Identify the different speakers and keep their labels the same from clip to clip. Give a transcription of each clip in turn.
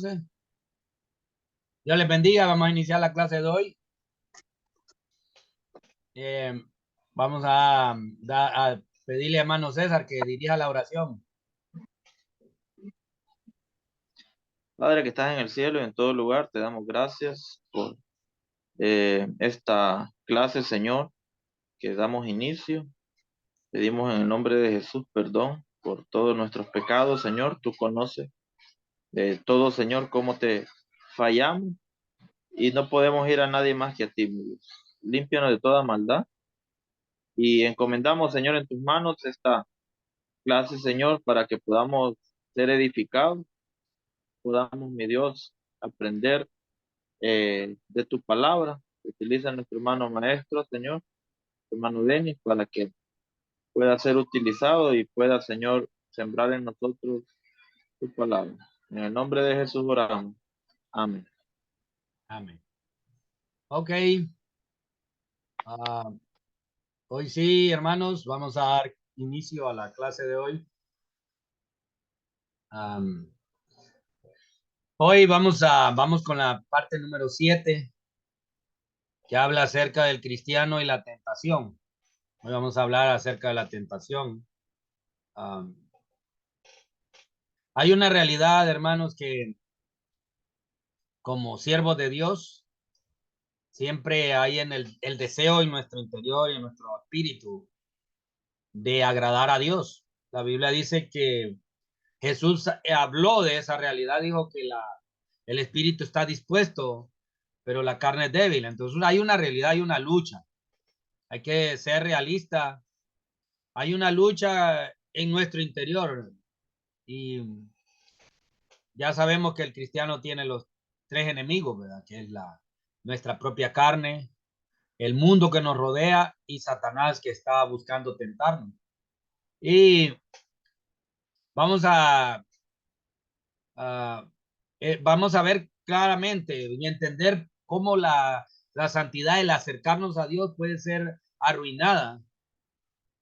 Speaker 1: Dios les bendiga. Vamos a iniciar la clase de hoy. Vamos a pedirle a hermano César que dirija la oración.
Speaker 2: Padre que estás en el cielo y en todo lugar, te damos gracias por esta clase, Señor, que damos inicio. Pedimos en el nombre de Jesús perdón por todos nuestros pecados, Señor. Tú conoces todo, Señor, cómo te fallamos y no podemos ir a nadie más que a ti, mi Dios. Límpianos de toda maldad y encomendamos, Señor, en tus manos esta clase, Señor, para que podamos ser edificados, podamos, mi Dios, aprender de tu palabra. Utiliza a nuestro hermano maestro, Señor, hermano Denis, para que pueda ser utilizado y pueda, Señor, sembrar en nosotros tu palabra. En el nombre de Jesús oramos. Amén.
Speaker 1: Amén. Ok. Hoy sí, hermanos, vamos a dar inicio a la clase de hoy. Hoy vamos con la parte número 7, que habla acerca del cristiano y la tentación. Hoy vamos a hablar acerca de la tentación. Hay una realidad, hermanos, que como siervos de Dios, siempre hay en el deseo en nuestro interior y en nuestro espíritu de agradar a Dios. La Biblia dice que Jesús habló de esa realidad, dijo que el espíritu está dispuesto, pero la carne es débil. Entonces hay una realidad, hay una lucha. Hay que ser realista. Hay una lucha en nuestro interior y ya sabemos que el cristiano tiene los tres enemigos, ¿verdad? Que es nuestra propia carne, el mundo que nos rodea y Satanás que está buscando tentarnos. Y vamos a vamos a ver claramente y entender cómo la santidad, el acercarnos a Dios puede ser arruinada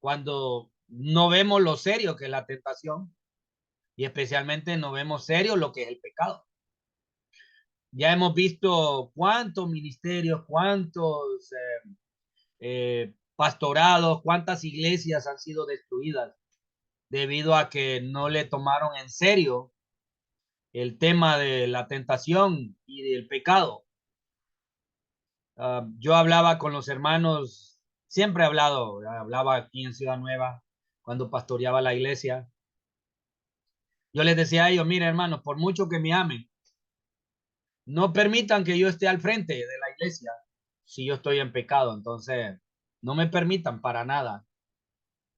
Speaker 1: cuando no vemos lo serio que es la tentación y especialmente no vemos serio lo que es el pecado. Ya hemos visto cuántos ministerios, cuántos pastorados, cuántas iglesias han sido destruidas debido a que no le tomaron en serio el tema de la tentación y del pecado. Yo hablaba con los hermanos, siempre hablaba aquí en Ciudad Nueva, cuando pastoreaba la iglesia. Yo les decía a ellos, mire hermanos, por mucho que me amen, no permitan que yo esté al frente de la iglesia si yo estoy en pecado. Entonces, no me permitan para nada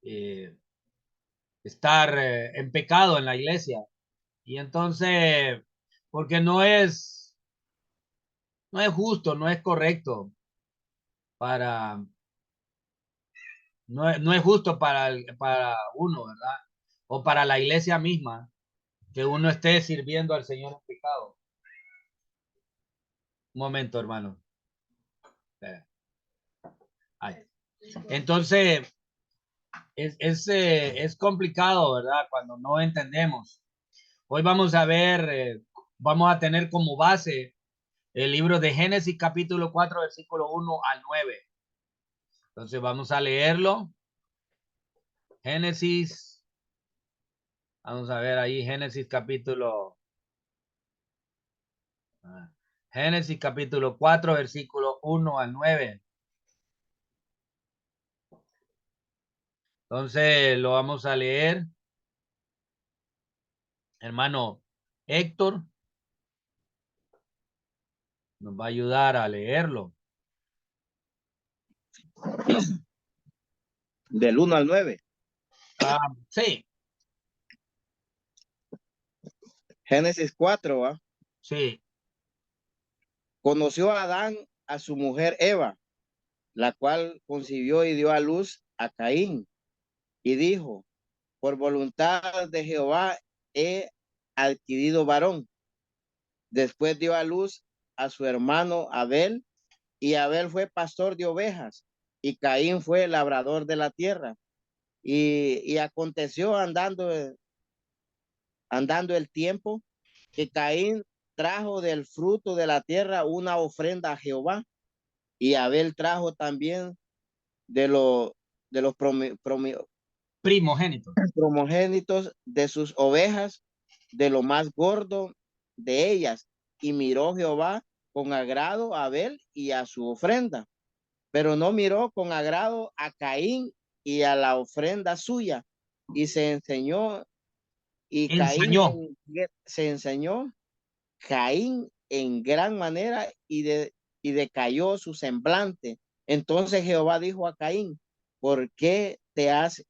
Speaker 1: eh, estar en pecado en la iglesia. Y entonces, porque no es justo, no es correcto para, no es justo para uno, ¿verdad? O para la iglesia misma, que uno esté sirviendo al Señor en pecado. Un momento, hermano. Ay. Entonces, es complicado, ¿verdad? Cuando no entendemos. Hoy vamos a ver, vamos a tener como base el libro de Génesis capítulo 4, versículo 1 al 9. Entonces vamos a leerlo. Génesis, vamos a ver ahí Génesis capítulo 4, versículo 1 al 9. Entonces lo vamos a leer. Hermano Héctor nos va a ayudar a leerlo.
Speaker 3: Del 1 al 9.
Speaker 1: Sí.
Speaker 3: Génesis 4, ¿va?
Speaker 1: Sí.
Speaker 3: Conoció a Adán a su mujer Eva, la cual concibió y dio a luz a Caín, y dijo, por voluntad de Jehová he adquirido varón. Después dio a luz a su hermano Abel, y Abel fue pastor de ovejas, y Caín fue labrador de la tierra. Y aconteció andando el tiempo que Caín trajo del fruto de la tierra una ofrenda a Jehová, y Abel trajo también de, de los
Speaker 1: Primogénito.
Speaker 3: primogénitos de sus ovejas, de lo más gordo de ellas. Y miró Jehová con agrado a Abel y a su ofrenda, pero no miró con agrado a Caín y a la ofrenda suya. Y se enseñó, y Caín
Speaker 1: Ensañó.
Speaker 3: se enseñó Caín en gran manera y decayó su semblante. Entonces Jehová dijo a Caín: ¿por qué te has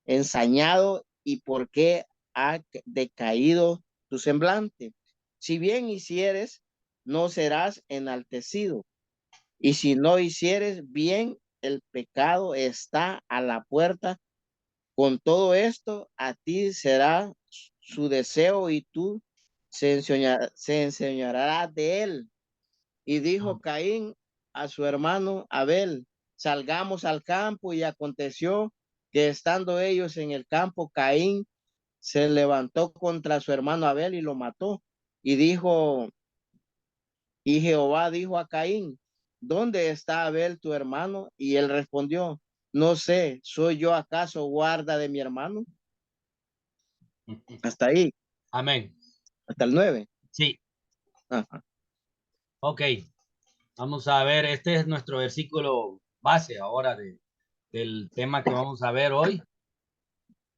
Speaker 3: ensañado y por qué ha decaído tu semblante? Si bien hicieres, no serás enaltecido, y si no hicieres bien, el pecado está a la puerta. Con todo esto, a ti será su deseo y tú se enseñará de él. Y dijo Caín a su hermano Abel: salgamos al campo. Y aconteció que estando ellos en el campo, Caín se levantó contra su hermano Abel y lo mató. Y dijo, y Jehová dijo a Caín: ¿dónde está Abel tu hermano? Y él respondió: no sé, ¿soy yo acaso guarda de mi hermano? Hasta ahí,
Speaker 1: Amén.
Speaker 3: hasta el 9.
Speaker 1: Sí.
Speaker 3: Ajá.
Speaker 1: Ok. Vamos a ver, este es nuestro versículo base ahora del tema que vamos a ver hoy,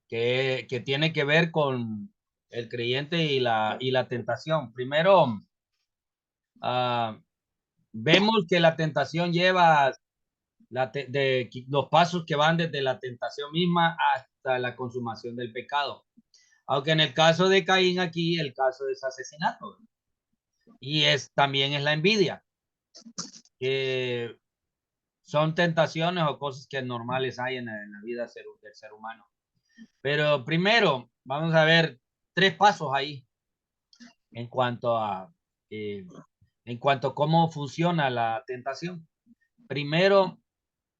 Speaker 1: que tiene que ver con el creyente y la tentación. Primero, vemos que la tentación lleva de los pasos que van desde la tentación misma hasta la consumación del pecado. Aunque en el caso de Caín aquí, el caso es asesinato. Y también es la envidia. Son tentaciones o cosas que normales hay en la vida del ser humano. Pero primero, vamos a ver 3 pasos ahí en cuanto a, cómo funciona la tentación. Primero,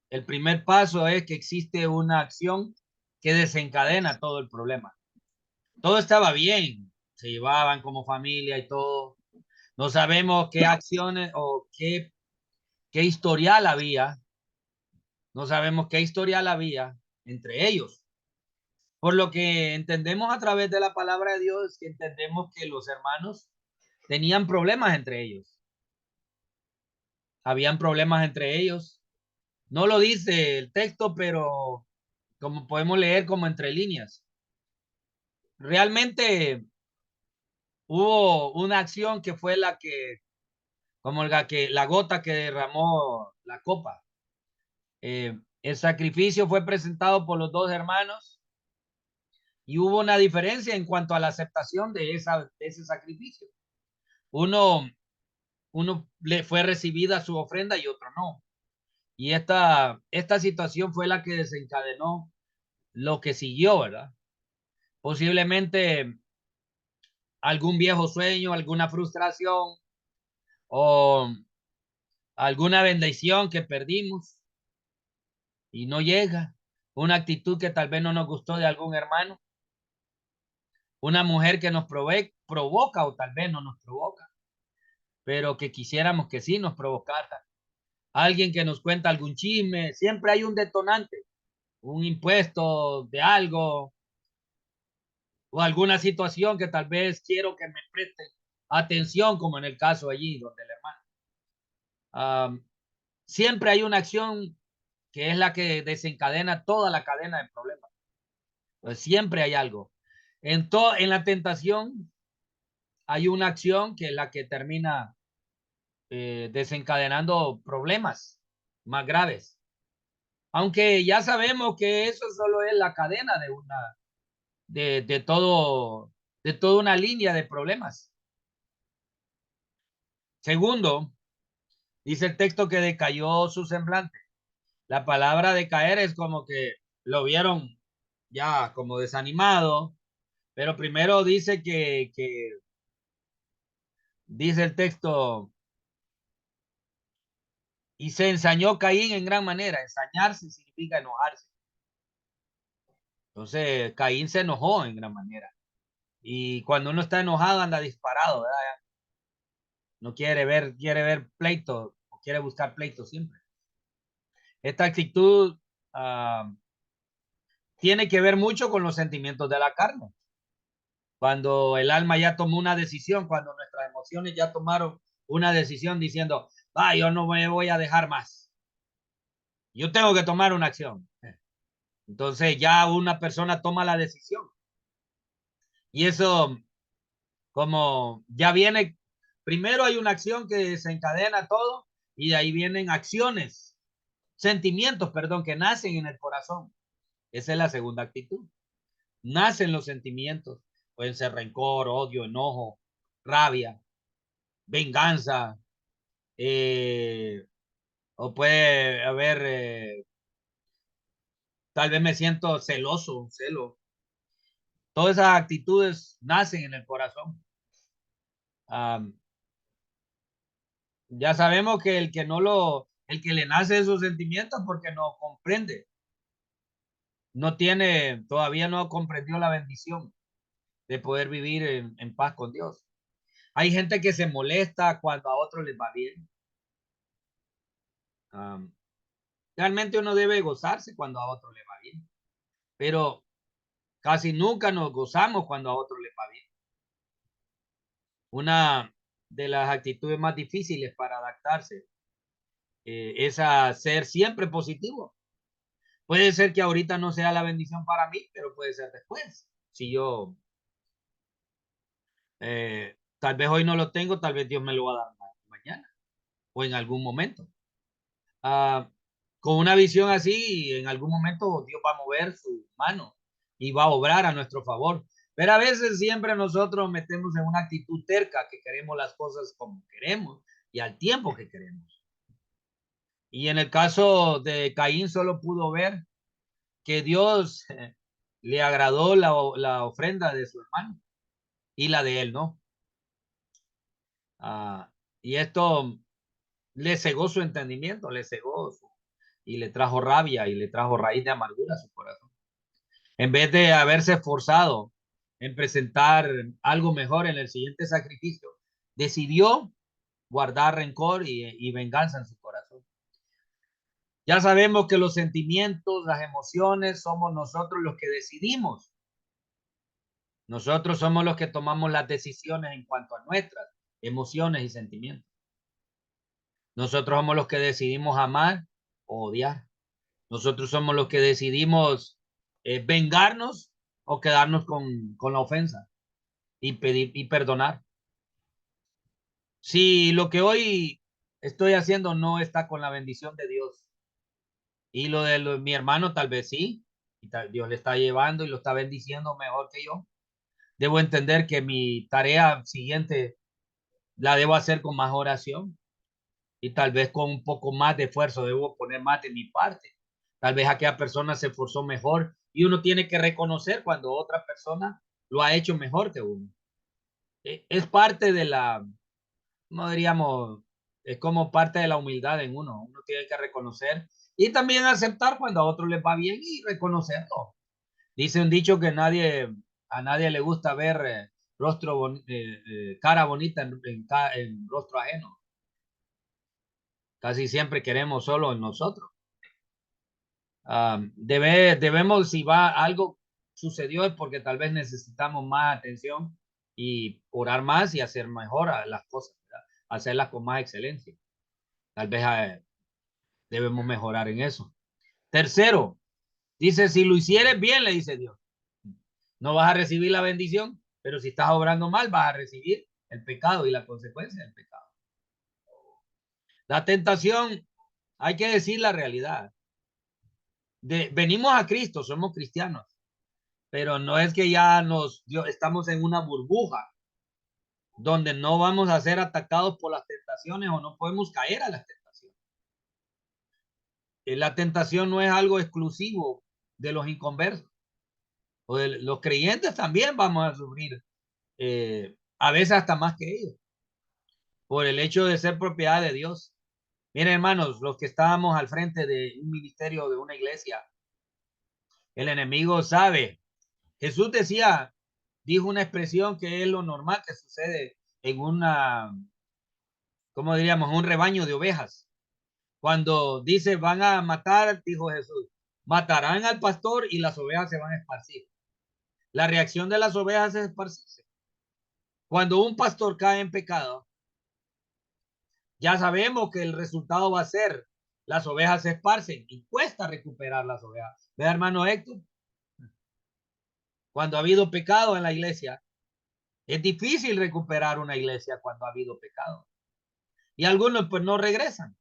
Speaker 1: el primer paso es que existe una acción que desencadena todo el problema. Todo estaba bien, se llevaban como familia y todo. No sabemos qué acciones o qué historial había. No sabemos qué historial había entre ellos. Por lo que entendemos a través de la palabra de Dios, que entendemos que los hermanos tenían problemas entre ellos. Habían problemas entre ellos. No lo dice el texto, pero como podemos leer como entre líneas. Realmente hubo una acción que fue como la gota que derramó la copa. El sacrificio fue presentado por los dos hermanos y hubo una diferencia en cuanto a la aceptación de ese sacrificio. Uno le fue recibida su ofrenda y otro no. Y esta situación fue la que desencadenó lo que siguió, ¿verdad? Posiblemente algún viejo sueño, alguna frustración o alguna bendición que perdimos y no llega. Una actitud que tal vez no nos gustó de algún hermano. Una mujer que nos provoca o tal vez no nos provoca, pero que quisiéramos que sí nos provocara. Alguien que nos cuenta algún chisme, siempre hay un detonante, un impuesto de algo o alguna situación que tal vez quiero que me presten atención, como en el caso allí donde el hermano. Siempre hay una acción que es la que desencadena toda la cadena de problemas. Pues siempre hay algo. En la tentación hay una acción que es la que termina desencadenando problemas más graves. Aunque ya sabemos que eso solo es la cadena de toda una línea de problemas. Segundo, dice el texto que decayó su semblante. La palabra decaer es como que lo vieron ya como desanimado, pero primero dice que dice el texto, y se ensañó Caín en gran manera. Ensañarse significa enojarse. Entonces Caín se enojó en gran manera. Y cuando uno está enojado anda disparado, ¿verdad? No quiere ver pleito, o quiere buscar pleito siempre. Esta actitud tiene que ver mucho con los sentimientos de la carne. Cuando el alma ya tomó una decisión, cuando nuestras emociones ya tomaron una decisión diciendo, yo no me voy a dejar más. Yo tengo que tomar una acción. Entonces ya una persona toma la decisión. Y eso, como ya viene, primero hay una acción que desencadena todo y de ahí vienen acciones, sentimientos, perdón, que nacen en el corazón. Esa es la segunda actitud. Nacen los sentimientos. Pueden ser rencor, odio, enojo, rabia, venganza, o puede haber, tal vez me siento celoso, celo. Todas esas actitudes nacen en el corazón. Ya sabemos que el que le nace esos sentimientos porque no comprende, todavía no comprendió la bendición de poder vivir en paz con Dios. Hay gente que se molesta cuando a otros les va bien. Realmente uno debe gozarse cuando a otro le va bien, pero casi nunca nos gozamos cuando a otro le va bien. Una de las actitudes más difíciles para adaptarse es a ser siempre positivo. Puede ser que ahorita no sea la bendición para mí, pero puede ser después. Si yo tal vez hoy no lo tengo, tal vez Dios me lo va a dar mañana o en algún momento. Con una visión así, en algún momento Dios va a mover su mano y va a obrar a nuestro favor. Pero a veces siempre nosotros metemos en una actitud terca que queremos las cosas como queremos y al tiempo que queremos. Y en el caso de Caín solo pudo ver que Dios le agradó la ofrenda de su hermano y la de él, ¿no? Y esto le cegó su entendimiento, y le trajo rabia y le trajo raíz de amargura a su corazón. En vez de haberse esforzado en presentar algo mejor en el siguiente sacrificio, decidió guardar rencor y venganza en su corazón. Ya sabemos que los sentimientos, las emociones, somos nosotros los que decidimos. Nosotros somos los que tomamos las decisiones en cuanto a nuestras emociones y sentimientos. Nosotros somos los que decidimos amar o odiar. Nosotros somos los que decidimos vengarnos o quedarnos con la ofensa y pedir y perdonar. Si lo que hoy estoy haciendo no está con la bendición de Dios y lo de mi hermano tal vez sí, y Dios le está llevando y lo está bendiciendo mejor que yo, debo entender que mi tarea siguiente la debo hacer con más oración y tal vez con un poco más de esfuerzo, debo poner más de mi parte. Tal vez aquella persona se esforzó mejor y uno tiene que reconocer cuando otra persona lo ha hecho mejor que uno. Es parte de no diríamos, es como parte de la humildad en uno. Uno tiene que reconocer y también aceptar cuando a otro les va bien y reconocerlo. Dice un dicho que a nadie le gusta ver cara bonita en rostro ajeno. Casi siempre queremos solo en nosotros. Debemos, si va algo sucedió, es porque tal vez necesitamos más atención y orar más y hacer mejor las cosas, ¿verdad? Hacerlas con más excelencia. Tal vez debemos mejorar en eso. Tercero, dice, si lo hicieres bien, le dice Dios, no vas a recibir la bendición, pero si estás obrando mal, vas a recibir el pecado y la consecuencia del pecado. La tentación, hay que decir la realidad. Venimos a Cristo, somos cristianos, pero no es que ya estamos en una burbuja donde no vamos a ser atacados por las tentaciones o no podemos caer a las tentaciones. La tentación no es algo exclusivo de los inconversos o de los creyentes, también vamos a sufrir, a veces hasta más que ellos, por el hecho de ser propiedad de Dios. Miren, hermanos, los que estábamos al frente de un ministerio, de una iglesia, el enemigo sabe. Jesús decía, dijo una expresión que es lo normal que sucede en una, ¿cómo diríamos? Un rebaño de ovejas. Cuando dice van a matar, dijo Jesús, matarán al pastor y las ovejas se van a esparcir. La reacción de las ovejas es esparcirse. Cuando un pastor cae en pecado, ya sabemos que el resultado va a ser las ovejas se esparcen y cuesta recuperar las ovejas. ¿Ve, hermano Héctor? Cuando ha habido pecado en la iglesia, es difícil recuperar una iglesia cuando ha habido pecado. Y algunos pues no regresan,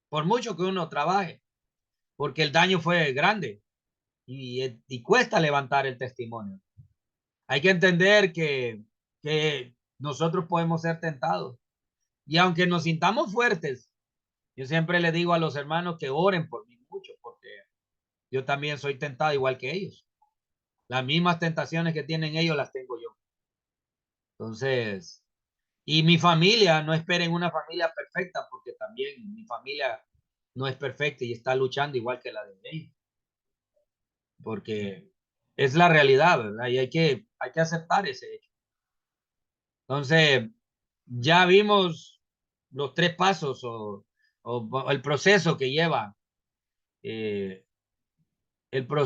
Speaker 1: por mucho que uno trabaje, porque el daño fue grande y cuesta levantar el testimonio. Hay que entender que nosotros podemos ser tentados. Y aunque nos sintamos fuertes, yo siempre le digo a los hermanos que oren por mí mucho, porque yo también soy tentado igual que ellos. Las mismas tentaciones que tienen ellos las tengo yo. Entonces, y mi familia, no esperen una familia perfecta, porque también mi familia no es perfecta y está luchando igual que la de ellos. Porque es la realidad, ¿verdad? Y hay que aceptar ese hecho. Entonces, ya vimos los tres pasos o el proceso que lleva, eh, lo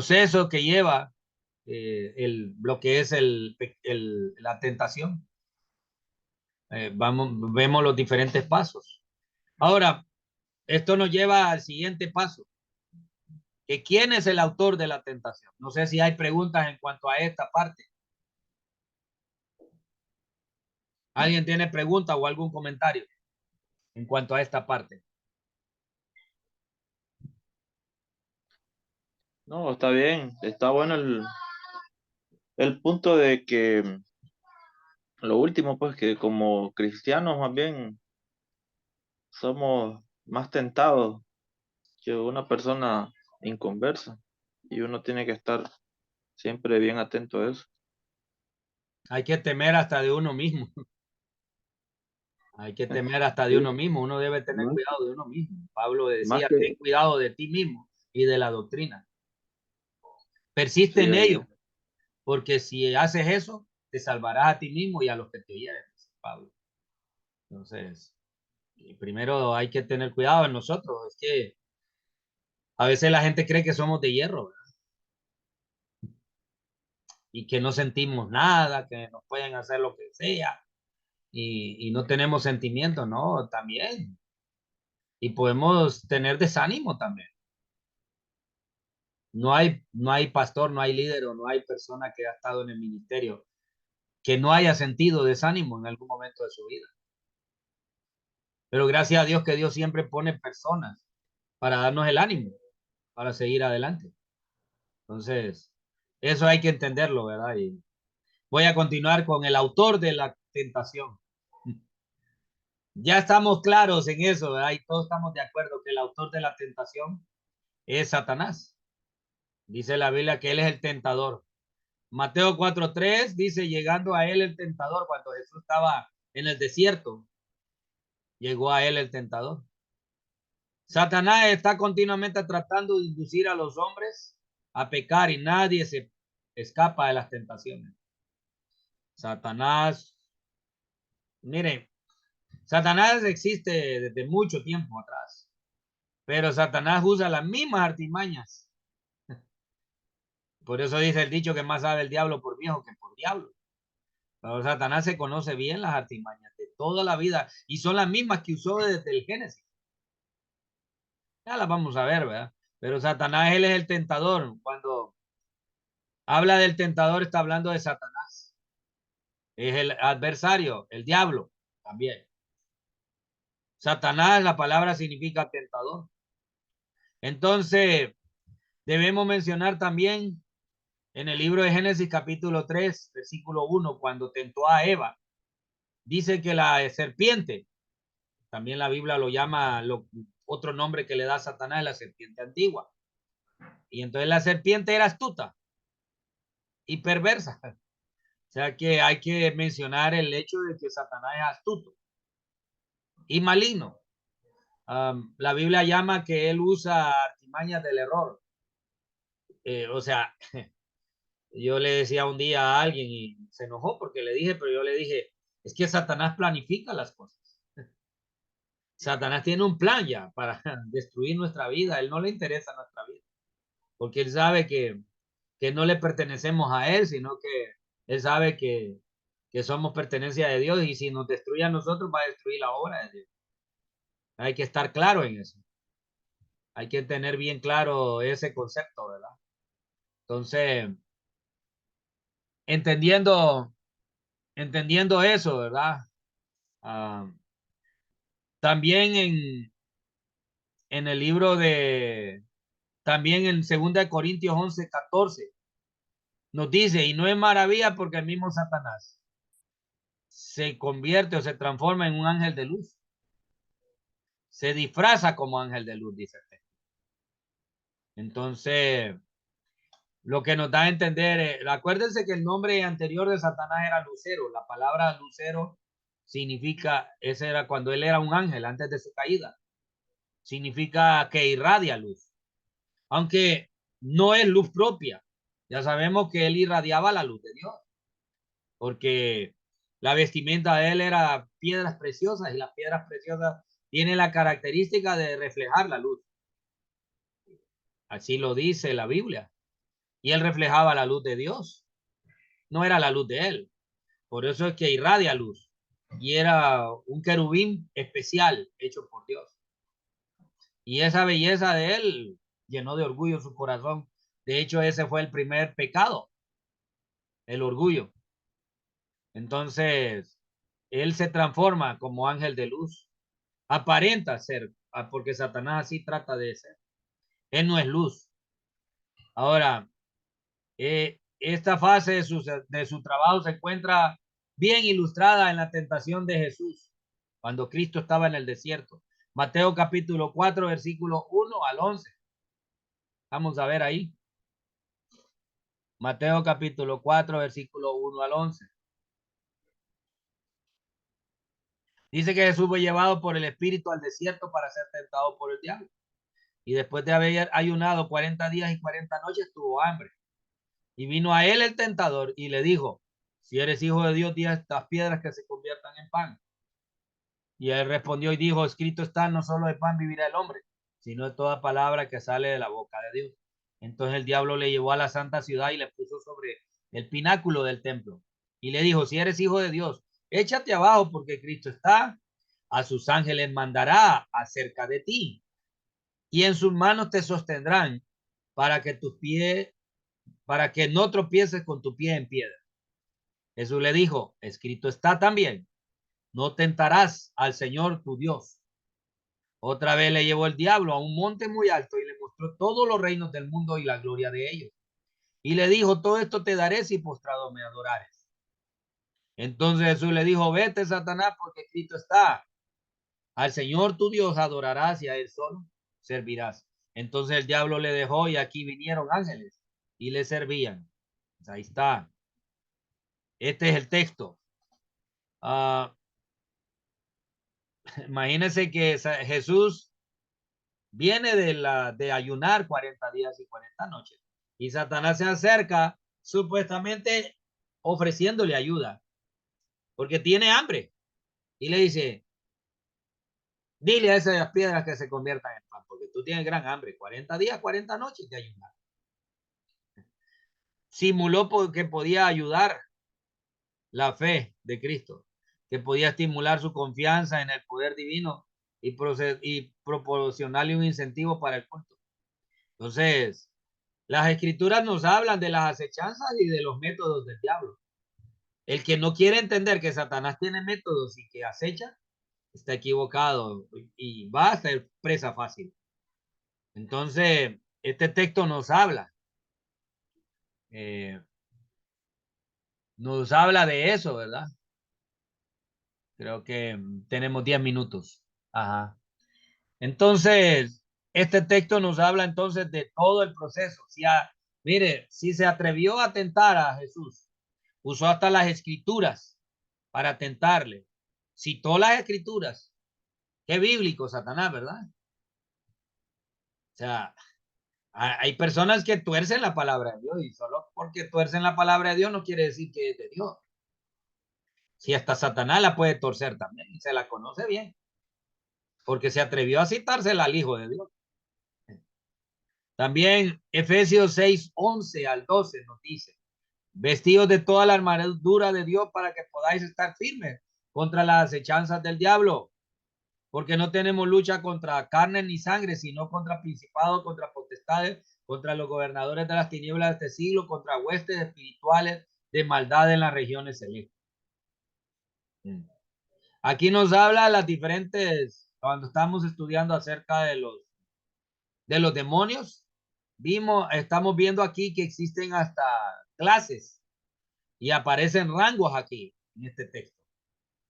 Speaker 1: que es la tentación. Vemos los diferentes pasos. Ahora, esto nos lleva al siguiente paso, que quién es el autor de la tentación. No sé si hay preguntas en cuanto a esta parte. ¿Alguien tiene pregunta o algún comentario en cuanto a esta parte?
Speaker 2: No, está bien, está bueno el punto de que lo último, pues que como cristianos más bien somos más tentados que una persona inconversa y uno tiene que estar siempre bien atento a eso.
Speaker 1: Hay que temer hasta de uno mismo. Hay que temer hasta de
Speaker 2: Sí,
Speaker 1: uno mismo. Uno debe tener
Speaker 2: más,
Speaker 1: cuidado de uno mismo. Pablo
Speaker 2: más
Speaker 1: decía,
Speaker 2: que,
Speaker 1: ten cuidado de ti mismo y de la doctrina. Persiste
Speaker 2: sí,
Speaker 1: en ello, porque si haces eso, te salvarás a ti mismo y a los que te hieren, dice Pablo. Entonces, primero hay que tener cuidado en nosotros. Es que a veces la gente cree que somos de hierro, ¿verdad? Y que no sentimos nada, que nos pueden hacer lo que sea y no tenemos sentimientos, no, también. Y podemos tener desánimo también. No hay pastor, no hay líder o no hay persona que ha estado en el ministerio que no haya sentido desánimo en algún momento de su vida. Pero gracias a Dios que Dios siempre pone personas para darnos el ánimo, para seguir adelante. Entonces, eso hay que entenderlo, ¿verdad? Y voy a continuar con el autor de la tentación. Ya estamos claros en eso, ¿verdad? Y todos estamos de acuerdo que el autor de la tentación es Satanás. Dice la Biblia que él es el tentador. Mateo 4:3 dice, llegando a él el tentador, cuando Jesús estaba en el desierto, llegó a él el tentador. Satanás está continuamente tratando de inducir a los hombres a pecar y nadie se escapa de las tentaciones. Satanás, mire, Satanás existe desde mucho tiempo atrás, pero Satanás usa las mismas artimañas. Por eso dice el dicho que más sabe el diablo por viejo que por diablo. Pero Satanás se conoce bien las artimañas de toda la vida y son las mismas que usó desde el Génesis. Ya las vamos a ver, ¿verdad? Pero Satanás, él es el tentador. Cuando habla del tentador, está hablando de Satanás. Es el adversario, el diablo también. Satanás, la palabra significa tentador. Entonces, debemos mencionar también en el libro de Génesis capítulo 3, versículo 1, cuando tentó a Eva, dice que la serpiente, también la Biblia lo llama, otro nombre que le da a Satanás es la serpiente antigua. Y entonces la serpiente era astuta y perversa. O sea que hay que mencionar el hecho de que Satanás es astuto y maligno. La Biblia llama que él usa artimañas del error. O sea, Yo le decía un día a alguien y se enojó porque le dije, pero yo le dije, es que Satanás planifica las cosas. Satanás tiene un plan ya para destruir nuestra vida. Él no le interesa nuestra vida, porque él sabe que no le pertenecemos a él, sino que él sabe que somos pertenencia de Dios, y si nos destruye a nosotros va a destruir la obra de Dios. Hay que estar claro en eso. Hay que tener bien claro ese concepto, ¿verdad? Entonces, entendiendo, entendiendo eso, ¿verdad? Ah, también en el libro también en 2 Corintios 11:14, nos dice, y no es maravilla porque el mismo Satanás se convierte o se transforma en un ángel de luz. Se disfraza como ángel de luz, dice el texto. Entonces, lo que nos da a entender, acuérdense que el nombre anterior de Satanás era Lucero. La palabra Lucero significa, ese era cuando él era un ángel antes de su caída. Significa que irradia luz. Aunque no es luz propia. Ya sabemos que él irradiaba la luz de Dios, porque la vestimenta de él era piedras preciosas, y las piedras preciosas tienen la característica de reflejar la luz. Así lo dice la Biblia. Y él reflejaba la luz de Dios. No era la luz de él. Por eso es que irradia luz. Y era un querubín especial hecho por Dios. Y esa belleza de él llenó de orgullo su corazón. De hecho, ese fue el primer pecado, el orgullo. Entonces, él se transforma como ángel de luz. Aparenta ser, porque Satanás así trata de ser. Él no es luz. Ahora, esta fase de su trabajo se encuentra bien ilustrada en la tentación de Jesús, cuando Cristo estaba en el desierto. Mateo capítulo 4, versículo 1 al 11. Vamos a ver ahí. Mateo capítulo 4, versículo 1 al 11. Dice que Jesús fue llevado por el Espíritu al desierto para ser tentado por el diablo. Y después de haber ayunado 40 días y 40 noches, tuvo hambre. Y vino a él el tentador y le dijo, si eres hijo de Dios, di a estas piedras que se conviertan en pan. Y él respondió y dijo, escrito está, no solo de pan vivirá el hombre, sino de toda palabra que sale de la boca de Dios. Entonces el diablo le llevó a la santa ciudad y le puso sobre el pináculo del templo. Y le dijo, si eres hijo de Dios, échate abajo porque Cristo está, a sus ángeles mandará acerca de ti. Y en sus manos te sostendrán para que tus pies, para que no tropieces con tu pie en piedra. Jesús le dijo, escrito está también, no tentarás al Señor tu Dios. Otra vez le llevó el diablo a un monte muy alto y le mostró todos los reinos del mundo y la gloria de ellos. Y le dijo, todo esto te daré si postrado me adorares. Entonces Jesús le dijo, vete Satanás, porque escrito está, al Señor tu Dios adorarás y a él solo servirás. Entonces el diablo le dejó y aquí vinieron ángeles y le servían. Pues ahí está. Este es el texto. Imagínense que Jesús viene de ayunar 40 días y 40 noches. Y Satanás se acerca supuestamente ofreciéndole ayuda, porque tiene hambre. Y le dice, dile a esas piedras que se conviertan en pan, porque tú tienes gran hambre. 40 días, 40 noches de ayunar. Simuló que podía ayudar la fe de Cristo, que podía estimular su confianza en el poder divino y proporcionarle un incentivo para el culto. Entonces, las escrituras nos hablan de las acechanzas y de los métodos del diablo. El que no quiere entender que Satanás tiene métodos y que acecha, está equivocado y va a ser presa fácil. Entonces, este texto eh, nos habla de eso, ¿verdad? Creo que tenemos 10 minutos. Ajá. Entonces, este texto nos habla entonces de todo el proceso. Mire, si se atrevió a tentar a Jesús, usó hasta las escrituras para tentarle. Citó las escrituras. Qué bíblico, Satanás, ¿verdad? O sea, Hay personas que tuercen la palabra de Dios y solo porque tuercen la palabra de Dios no quiere decir que es de Dios. Si hasta Satanás la puede torcer también y se la conoce bien, porque se atrevió a citársela al Hijo de Dios. También Efesios 6:11 al 12 nos dice, vestidos de toda la armadura de Dios para que podáis estar firmes contra las acechanzas del diablo, porque no tenemos lucha contra carne ni sangre, sino contra principados, contra potestades, contra los gobernadores de las tinieblas de este siglo, contra huestes espirituales de maldad en las regiones celestes. Aquí nos habla las diferentes, cuando estamos estudiando acerca de los demonios, estamos viendo aquí que existen hasta clases y aparecen rangos aquí en este texto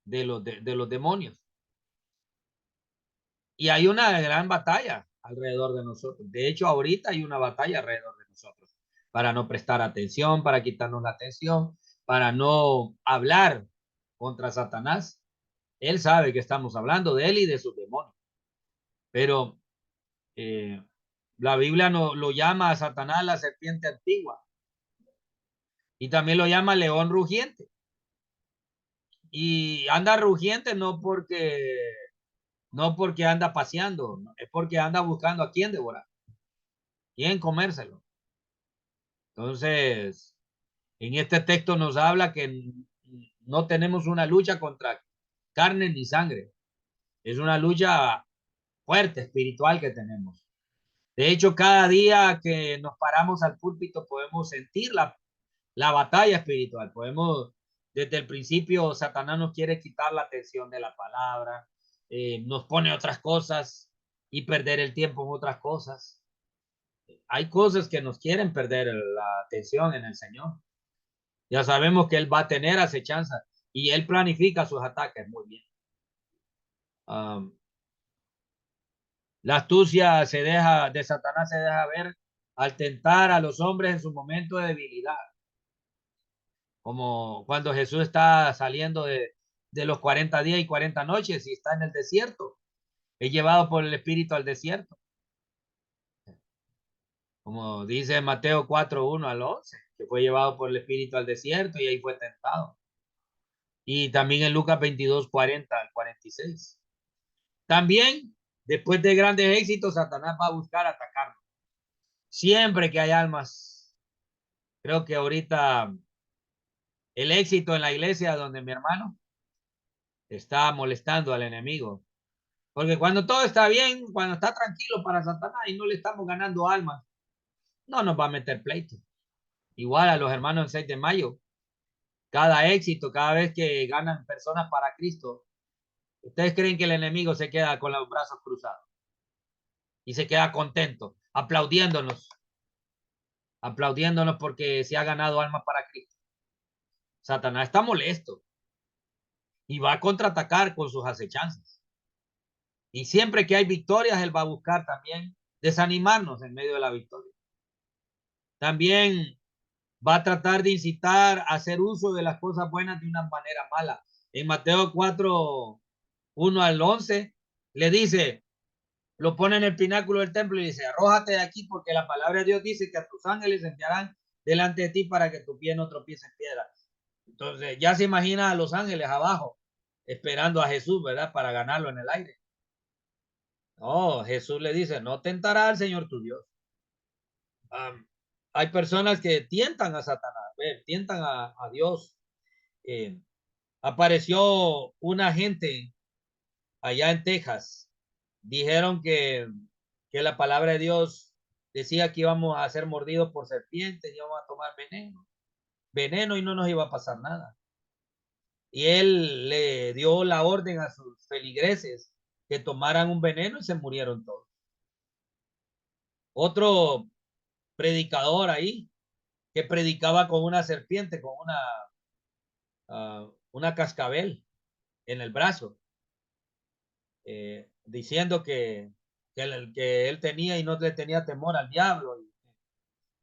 Speaker 1: de los demonios. Y hay una gran batalla alrededor de nosotros. De hecho, ahorita hay una batalla alrededor de nosotros para no prestar atención, para quitarnos la atención, para no hablar contra Satanás. Él sabe que estamos hablando de él y de sus demonios. Pero la Biblia no, lo llama a Satanás la serpiente antigua y también lo llama león rugiente. Y anda rugiente no porque anda paseando, es porque anda buscando a quién devorar, quién comérselo. Entonces, en este texto nos habla que no tenemos una lucha contra carne ni sangre. Es una lucha fuerte, espiritual que tenemos. De hecho, cada día que nos paramos al púlpito podemos sentir la batalla espiritual. Podemos, desde el principio, Satanás nos quiere quitar la atención de la palabra, nos pone otras cosas y perder el tiempo en otras cosas. Hay cosas que nos quieren perder la atención en el Señor. Ya sabemos que Él va a tener acechanza y Él planifica sus ataques muy bien. La astucia de Satanás se deja ver al tentar a los hombres en su momento de debilidad. Como cuando Jesús está saliendo de los 40 días y 40 noches y está en el desierto. Es llevado por el Espíritu al desierto. Como dice Mateo 4:1 al 11, que fue llevado por el Espíritu al desierto y ahí fue tentado. Y también en Lucas 22:40 al 46. También, después de grandes éxitos, Satanás va a buscar atacarnos. Siempre que hay almas. Creo que ahorita el éxito en la iglesia donde mi hermano está molestando al enemigo. Porque cuando todo está bien, cuando está tranquilo para Satanás y no le estamos ganando almas, no nos va a meter pleito. Igual a los hermanos en 6 de mayo, cada éxito, cada vez que ganan personas para Cristo, ¿ustedes creen que el enemigo se queda con los brazos cruzados? Y se queda contento, aplaudiéndonos porque se ha ganado almas para Cristo. Satanás está molesto y va a contraatacar con sus acechanzas. Y siempre que hay victorias, él va a buscar también desanimarnos en medio de la victoria. También va a tratar de incitar a hacer uso de las cosas buenas de una manera mala. En Mateo 4:1 al 11, le dice, lo pone en el pináculo del templo y dice, arrójate de aquí porque la palabra de Dios dice que a tus ángeles enviarán delante de ti para que tu pie no tropiece en piedra. Entonces ya se imagina a los ángeles abajo esperando a Jesús, ¿verdad? Para ganarlo en el aire. No, Jesús le dice, no tentará al Señor tu Dios. Hay personas que tientan a Satanás, tientan a Dios. Apareció una gente allá en Texas. Dijeron que la palabra de Dios decía que íbamos a ser mordidos por serpientes, íbamos a tomar veneno y no nos iba a pasar nada. Y él le dio la orden a sus feligreses que tomaran un veneno y se murieron todos. Otro predicador ahí que predicaba con una serpiente, con una cascabel en el brazo, diciendo que él tenía y no le tenía temor al diablo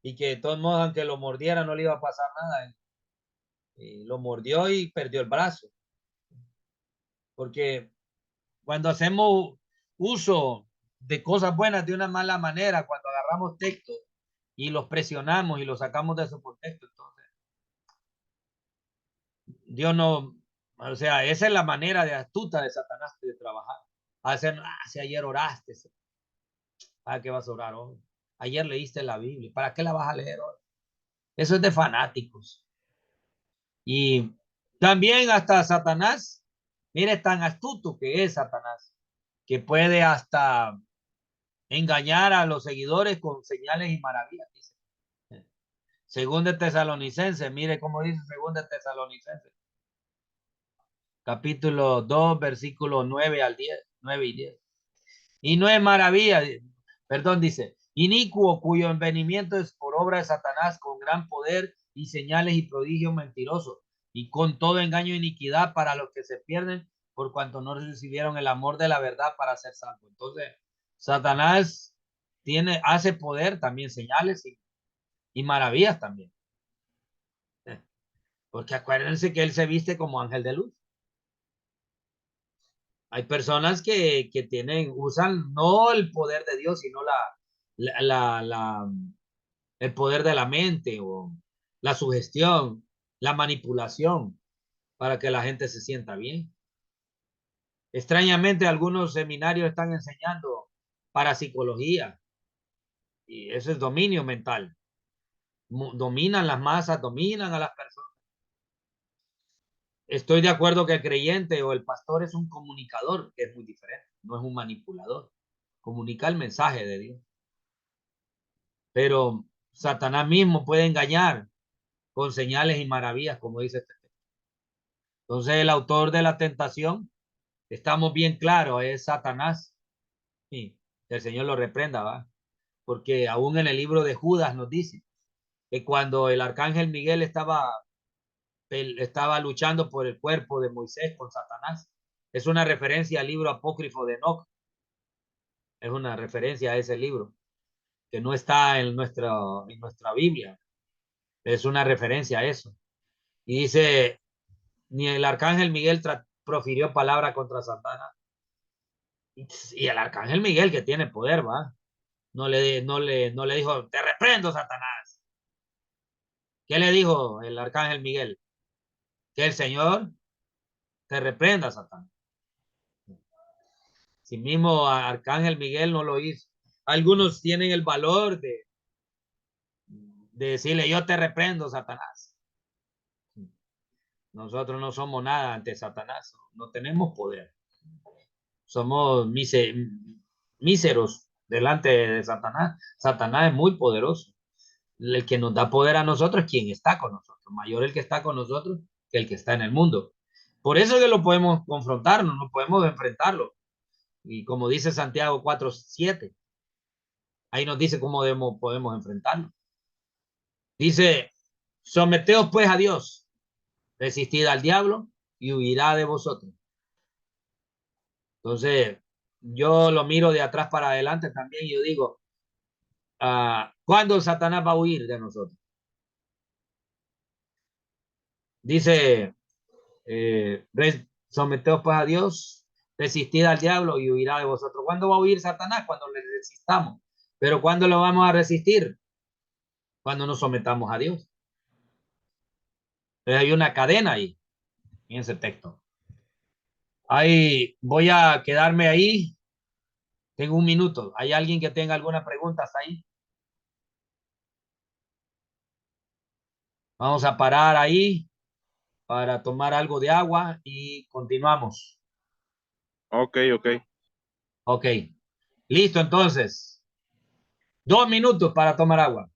Speaker 1: y que de todos modos, aunque lo mordiera, no le iba a pasar nada. Y lo mordió y perdió el brazo. Porque cuando hacemos uso de cosas buenas de una mala manera, cuando agarramos agarramos textos y los presionamos y los sacamos de su contexto. Entonces, Dios no, o sea, esa es la manera de astuta de Satanás de trabajar. Hacer, si ayer oraste, ¿para qué vas a orar hoy? Ayer leíste la Biblia, ¿para qué la vas a leer hoy? Eso es de fanáticos. Y también hasta Satanás, mire, tan astuto que es Satanás, que puede hasta engañar a los seguidores con señales y maravillas. Dice. Según de Tesalonicenses, mire cómo dice según de Tesalonicenses. Capítulo 2, versículo 9 al 10, 9 y 10. Y no es maravilla, perdón, dice, inicuo cuyo envenimiento es por obra de Satanás con gran poder y señales y prodigios mentirosos y con todo engaño e iniquidad para los que se pierden por cuanto no recibieron el amor de la verdad para ser salvos. Entonces, Satanás hace poder también, señales y maravillas también. Porque acuérdense que él se viste como ángel de luz. Hay personas que usan no el poder de Dios, sino el poder de la mente o la sugestión, la manipulación para que la gente se sienta bien. Extrañamente, algunos seminarios están enseñando parapsicología y eso es dominio mental. Dominan las masas, dominan a las personas. Estoy de acuerdo que el creyente o el pastor es un comunicador, que es muy diferente, no es un manipulador. Comunica el mensaje de Dios. Pero Satanás mismo puede engañar con señales y maravillas, como dice este texto. Entonces, el autor de la tentación, estamos bien claros, es Satanás. Sí, el Señor lo reprenda, ¿va? Porque aún en el libro de Judas nos dice que cuando el arcángel Miguel estaba luchando por el cuerpo de Moisés con Satanás, es una referencia al libro apócrifo de Enoch. Es una referencia a ese libro que no está en nuestra Biblia. Es una referencia a eso. Y dice, ni el arcángel Miguel profirió palabra contra Satanás. Y el arcángel Miguel, que tiene poder, ¿va? No le dijo, te reprendo, Satanás. ¿Qué le dijo el arcángel Miguel? Que el Señor te reprenda, Satanás. Si mismo arcángel Miguel no lo hizo. Algunos tienen el valor de decirle, yo te reprendo, Satanás. Nosotros no somos nada ante Satanás. No tenemos poder. Somos míseros delante de Satanás. Satanás es muy poderoso. El que nos da poder a nosotros es quien está con nosotros. Mayor el que está con nosotros que el que está en el mundo. Por eso es que lo podemos confrontar, no podemos enfrentarlo. Y como dice Santiago 4:7, ahí nos dice cómo podemos enfrentarlo. Dice, someteos pues a Dios, resistid al diablo y huirá de vosotros. Entonces, yo lo miro de atrás para adelante también y yo digo, ¿cuándo Satanás va a huir de nosotros? Dice, someteos pues a Dios, resistid al diablo y huirá de vosotros. ¿Cuándo va a huir Satanás? Cuando le resistamos. Pero ¿cuándo lo vamos a resistir? Cuando nos sometamos a Dios. Entonces hay una cadena ahí, en ese texto. Ahí voy a quedarme ahí. Tengo un minuto. ¿Hay alguien que tenga alguna pregunta hasta ahí? Vamos a parar ahí para tomar algo de agua y continuamos.
Speaker 2: Ok.
Speaker 1: Ok. Listo, entonces. 2 minutos para tomar agua.